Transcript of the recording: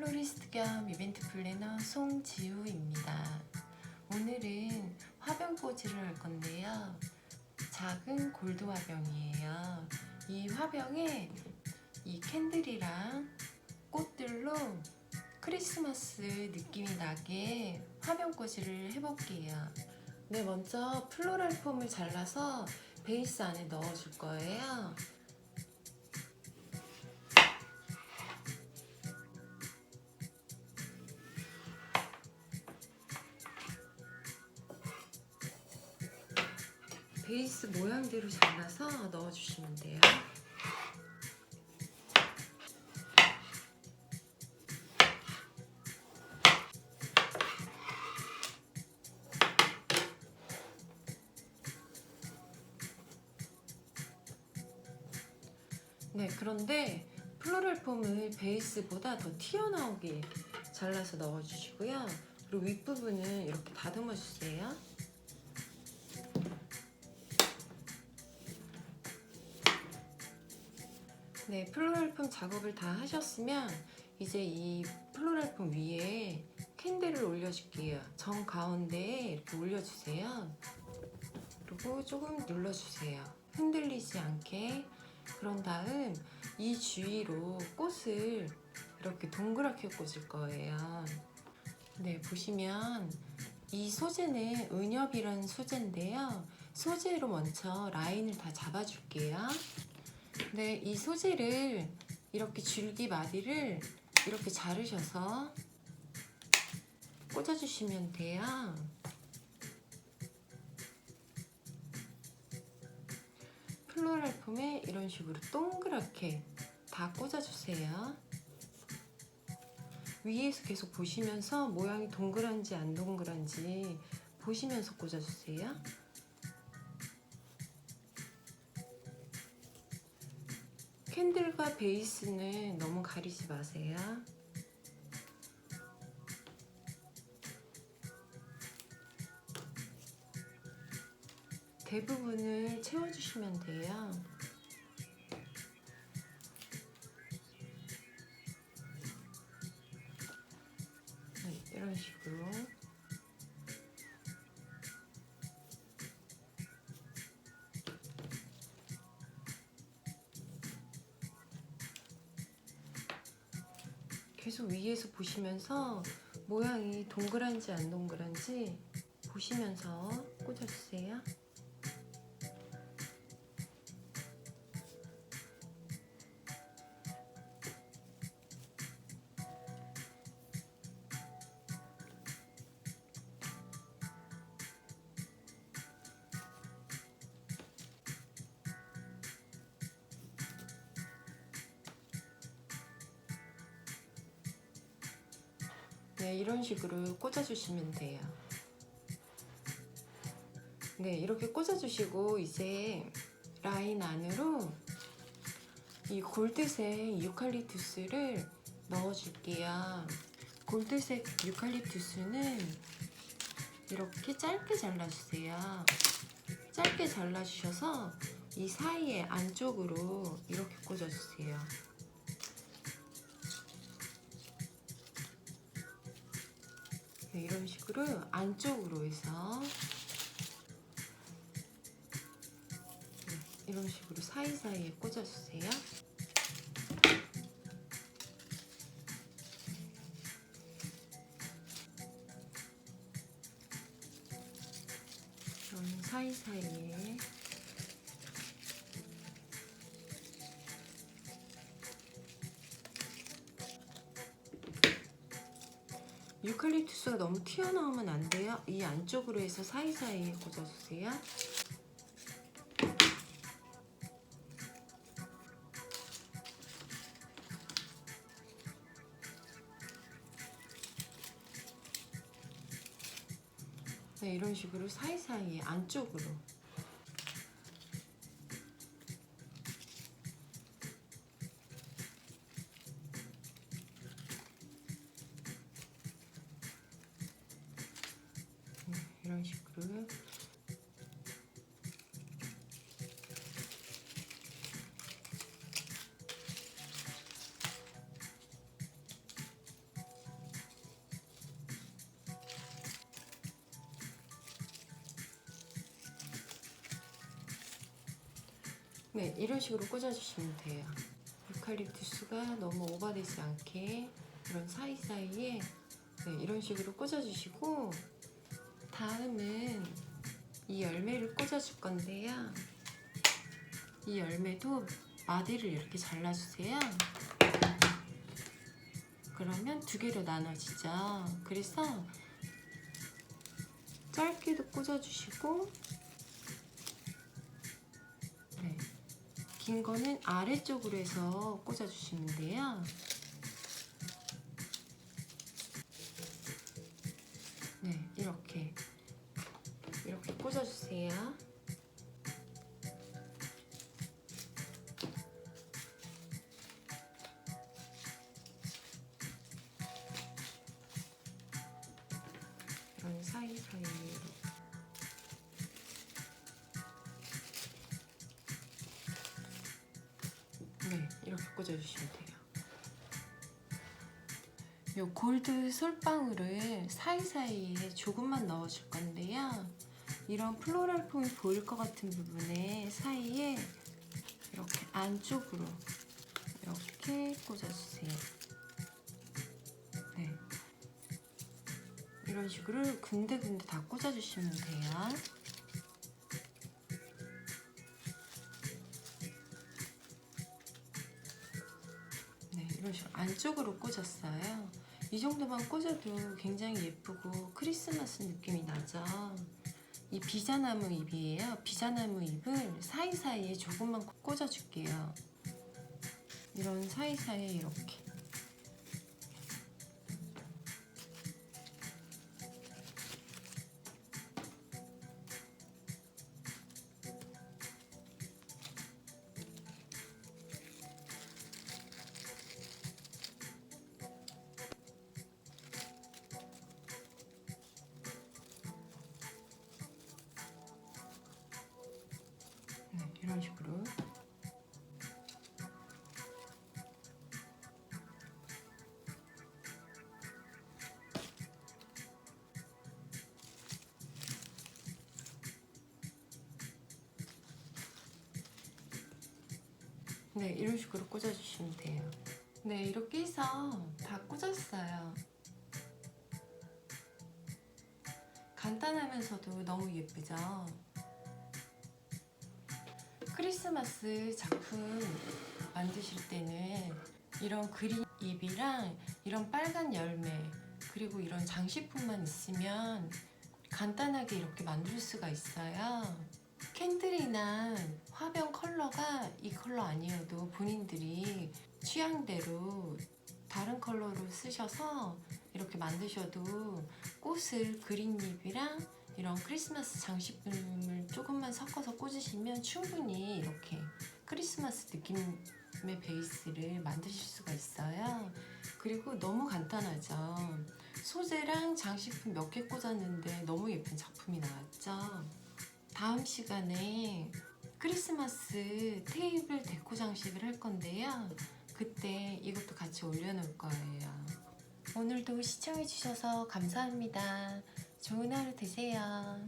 플로리스트 겸 이벤트 플래너 송지우입니다. 오늘은 화병 포즈를 할 건데요. 작은 골드 화병이에요. 이 화병에 이 캔들이랑 꽃들로 크리스마스 느낌이 나게 화병 포즈를 해볼게요. 네, 먼저 플로럴 폼을 잘라서 베이스 안에 넣어줄 거예요. 베이스 모양대로 잘라서 넣어주시면 돼요. 네, 그런데 플로럴 폼을 베이스보다 더 튀어나오게 잘라서 넣어주시고요. 그리고 윗부분은 이렇게 다듬어 주세요. 네, 플로럴 폼 작업을 다 하셨으면 이제 이 플로럴 폼 위에 캔들을 올려줄게요. 정 가운데에 이렇게 올려주세요. 그리고 조금 눌러주세요. 흔들리지 않게. 그런 다음 이 주위로 꽃을 이렇게 동그랗게 꽂을 거예요. 네, 보시면 이 소재는 은엽이라는 소재인데요. 소재로 먼저 라인을 다 잡아줄게요. 네, 이 소재를 이렇게 줄기 마디를 이렇게 자르셔서 꽂아주시면 돼요. 플로럴 폼에 이런 식으로 동그랗게 다 꽂아주세요. 위에서 계속 보시면서 모양이 동그란지 안 동그란지 보시면서 꽂아주세요. 캔들과 베이스는 너무 가리지 마세요. 대부분을 채워주시면 돼요. 네, 이런 식으로. 계속 위에서 보시면서 모양이 동그란지 안 동그란지 보시면서 꽂아주세요. 네, 이런 식으로 꽂아주시면 돼요. 네, 이렇게 꽂아주시고 이제 라인 안으로 이 골드색 유칼립투스를 넣어줄게요. 골드색 유칼립투스는 이렇게 짧게 잘라주세요. 짧게 잘라주셔서 이 사이에 안쪽으로 이렇게 꽂아주세요. 네, 이런 식으로 안쪽으로 해서 이런 식으로 사이사이에 꽂아주세요. 이런 사이사이에 유칼립투스가 너무 튀어나오면 안 돼요. 이 안쪽으로 해서 사이사이에 꽂아주세요. 네, 이런 식으로 사이사이에 안쪽으로. 네, 이런 식으로. 네, 이런 식으로 꽂아주시면 돼요. 유칼립투스가 너무 오버되지 않게 이런 사이사이에 이런 식으로 꽂아주시고, 다음은 이 열매를 꽂아줄 건데요. 이 열매도 마디를 이렇게 잘라주세요. 그러면 두 개로 나눠지죠. 그래서 짧게도 꽂아주시고, 긴 거는 아래쪽으로 해서 꽂아주시면 돼요. 네, 이렇게 꽂아주세요. 이런 사이사이로. 네, 이렇게 꽂아주시면 돼요. 요 골드 솔방울을 사이사이에 조금만 넣어줄 건데요. 이런 플로럴 폼이 보일 것 같은 부분에 사이에 이렇게 안쪽으로 이렇게 꽂아주세요. 네, 이런 식으로 군데군데 다 꽂아주시면 돼요. 네, 이런 식으로 안쪽으로 꽂았어요. 이 정도만 꽂아도 굉장히 예쁘고 크리스마스 느낌이 나죠. 이 비자나무 잎이에요. 비자나무 잎을 사이사이에 조금만 꽂아줄게요. 이런 사이사이에 이렇게. 네, 이런 식으로. 네, 이런 식으로 꽂아주시면 돼요. 네, 이렇게 해서 다 꽂았어요. 간단하면서도 너무 예쁘죠? 크리스마스 작품 만드실 때는 이런 그린 잎이랑 이런 빨간 열매, 그리고 이런 장식품만 있으면 간단하게 이렇게 만들 수가 있어요. 캔들이나 화병 컬러가 이 컬러 아니어도 본인들이 취향대로 다른 컬러로 쓰셔서 이렇게 만드셔도, 꽃을 그린잎이랑 이런 크리스마스 장식품을 조금만 섞어서 꽂으시면 충분히 이렇게 크리스마스 느낌의 베이스를 만드실 수가 있어요. 그리고 너무 간단하죠. 소재랑 장식품 몇 개 꽂았는데 너무 예쁜 작품이 나왔죠. 다음 시간에 크리스마스 테이블 데코 장식을 할 건데요. 그때 이것도 같이 올려놓을 거예요. 오늘도 시청해주셔서 감사합니다. 좋은 하루 되세요.